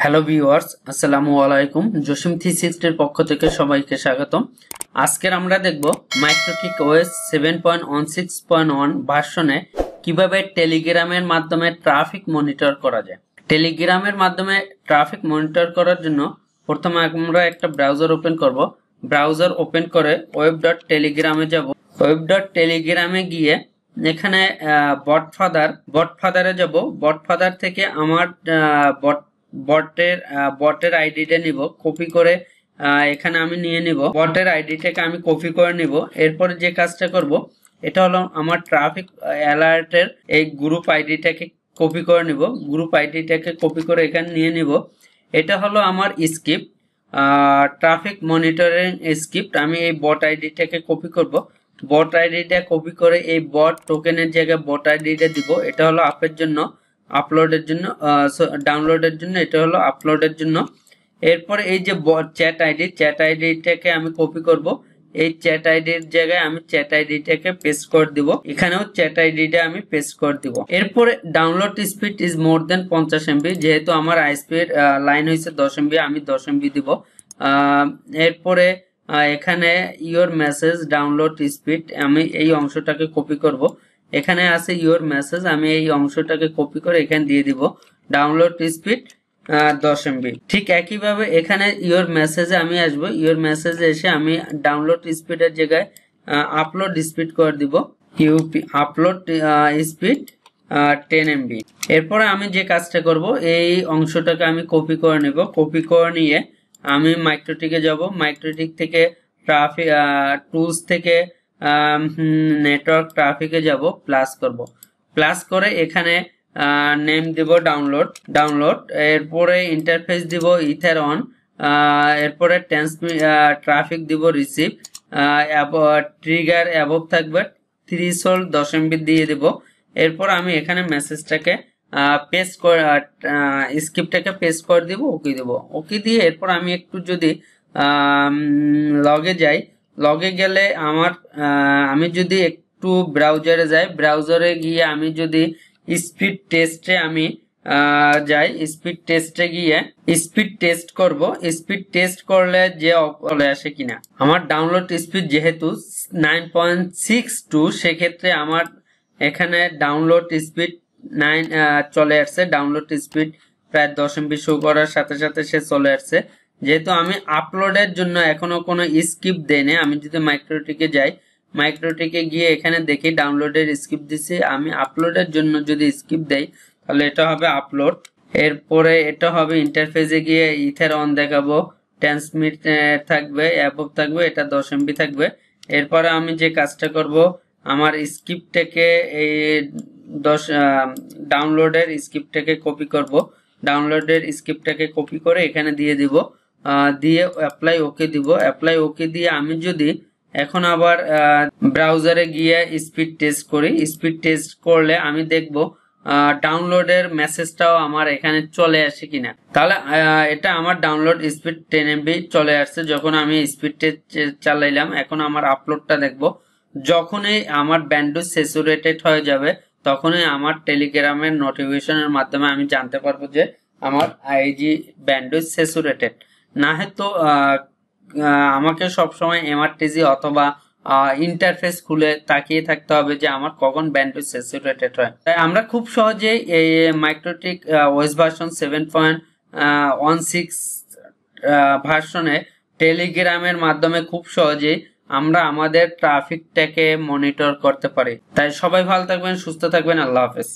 Hello viewers, আসসালামু আলাইকুম। জসিম 360 এর পক্ষ থেকে সবাইকে স্বাগতম। আজকের আমরা দেখব মাইক্রোটিক ওএস 7.16.1 ভার্সনে কিভাবে টেলিগ্রামের মাধ্যমে ট্রাফিক মনিটর করা যায়। টেলিগ্রামের মাধ্যমে ট্রাফিক মনিটর করার জন্য প্রথমে আমরা একটা ব্রাউজার ওপেন করব। ব্রাউজার ওপেন করে web.telegram-এ যাব। web.telegram-এ গিয়ে এখানে বটফাদারে যাব। বটফাদার থেকে আমার বটের আইডিটা নিব, কপি করে এখানে আমি নিয়ে নিব। বটের আইডিটাকে আমি কপি করে নিব। এরপরে যে কাজটা করব, এটা হলো আমার ট্রাফিক অ্যালার্টের এই গ্রুপ আইডিটাকে কপি করে নিব। গ্রুপ আইডিটাকে কপি করে এখানে নিয়ে নিব। এটা হলো আমার স্ক্রিপ্ট, ট্রাফিক মনিটরিং স্ক্রিপ্ট। আমি এই বট আইডিটাকে কপি করব। বট আইডিটা কপি করে এই বট টোকেনের জায়গায় বট আইডিটা দিব। এটা হলো আপের জন্য, আপলোডের জন্য, ডাউনলোডের জন্য। এটা হলো আপলোডের জন্য। এরপরে এই যে চ্যাট আইডিটাকে আমি কপি করব। এই চ্যাট আইডির জায়গায় আমি চ্যাট আইডিটাকে পেস্ট করে দিব। এখানেও চ্যাট আইডিটা আমি পেস্ট করে দিব। এরপরে download speed is more than 50 MB। যেহেতু আমার আইএসপির লাইন হয়েছে 10 MB, আমি 10 MB দিব। এরপরে এখানে ইওর মেসেজ ডাউনলোড স্পিড, আমি এই অংশটাকে কপি করব। এখানে আছে ইওর মেসেজ, আমি এই অংশটাকে কপি করে এখানে দিয়ে দিব। Download speed 10 MB। ঠিক একইভাবে এখানে ইওর মেসেজে আমি আসবো। ইওর মেসেজে এসে আমি ডাউনলোড স্পিডের জায়গায় আপলোড স্পিড করে দিব। UP upload speed 10 MB। এরপরে আমি যে কাজটা করব, এই অংশটাকে আমি কপি করে নেব। কপি করে নিয়ে আমি মাইক্রোটিকে যাব। মাইক্রোটিক থেকে ট্রাফিক টুলস থেকে নেটওয়ার্ক ট্রাফিকে যাব, প্লাস করব। প্লাস করে এখানে নেম দিব ডাউনলোড। এরপরে ইন্টারফেস দিব ইথার অন। এরপরে ট্রাফিক দিব রিসিভ। ট্রিগার অ্যাবভ থাকবে, থ্রেশহোল্ড 10 MB দিয়ে দিব। এরপর আমি এখানে মেসেজটাকে পেস্ট করে স্ক্রিপ্টটাকে পেস্ট করে দিব, ওকে দিব। ওকে দিয়ে এরপর আমি একটু যদি লগে যাই, লগে গেলে আমি যদি একটু ব্রাউজারে যাই, ব্রাউজারে গিয়ে আমি যদি স্পিড টেস্টে আমি যাই, স্পিড টেস্টে গিয়ে স্পিড টেস্ট করব। স্পিড টেস্ট করলে যে চলে আসে কিনা। আমার ডাউনলোড স্পিড যেহেতু 9.62, সেক্ষেত্রে আমার এখানে ডাউনলোড স্পিড 9 চলে আসছে। ডাউনলোড স্পিড প্রায় 10 MB শো করার সাথে সাথে সে চলে আসছে। যেহেতু আমি আপলোডের জন্য এখনো কোনো স্ক্রিপ্ট দেইনি, আমি যদি মাইক্রোটিকে যাই, মাইক্রোটিকে গিয়ে এখানে দেখি ডাউনলোডের স্ক্রিপ্ট দিছি। আমি আপলোডের জন্য যদি স্ক্রিপ্ট দেই, তাহলে এটা হবে আপলোড। এরপরে এটা হবে ইন্টারফেসে গিয়ে ইথার অন দেখাবো, ট্রান্সমিট থাকবে, অ্যাবভ থাকবে, এটা 10 MB থাকবে। এরপরে আমি যে কাজটা করব, আমার স্ক্রিপ্টটাকে এই ডাউনলোডের স্ক্রিপ্টটাকে কপি করব। ডাউনলোডের স্ক্রিপ্টটাকে কপি করে এখানে দিয়ে দিব। দিয়ে অ্যাপ্লাই ওকে দিব। অ্যাপ্লাই ওকে দিয়ে আমি যদি এখন আবার ব্রাউজারে গিয়ে স্পিড টেস্ট করি, স্পিড টেস্ট করলে আমি দেখব ডাউনলোডের মেসেজটাও আমার এখানে চলে আসে কিনা। তাহলে এটা আমার ডাউনলোড স্পিড 10 MB চলে আসছে যখন আমি স্পিড টেস্ট চালাইলাম। এখন আমার আপলোডটা দেখব। যখনই আমার ব্যান্ডউইথ স্যাচুরেটেড হয়ে যাবে, তখনই আমার টেলিগ্রামের নোটিফিকেশনের মাধ্যমে আমি জানতে পারবো যে আমার আইজি ব্যান্ডউইথ স্যাচুরেটেড। না হয়তো আমাকে সবসময় এমআরটিজি অথবা ইন্টারফেস খুলে তাকিয়ে থাকতে হবে যে আমার কখন ব্যান্ডউইথ স্যাচুরেটেড হয়। তাই আমরা খুব সহজেই এই মাইক্রোটিক ওএস ভার্সন 7.16 ভার্সনে টেলিগ্রামের মাধ্যমে খুব সহজেই আমরা আমাদের ট্রাফিকটাকে মনিটর করতে পারি। তাই সবাই ভালো থাকবেন, সুস্থ থাকবেন। আল্লাহ হাফেজ।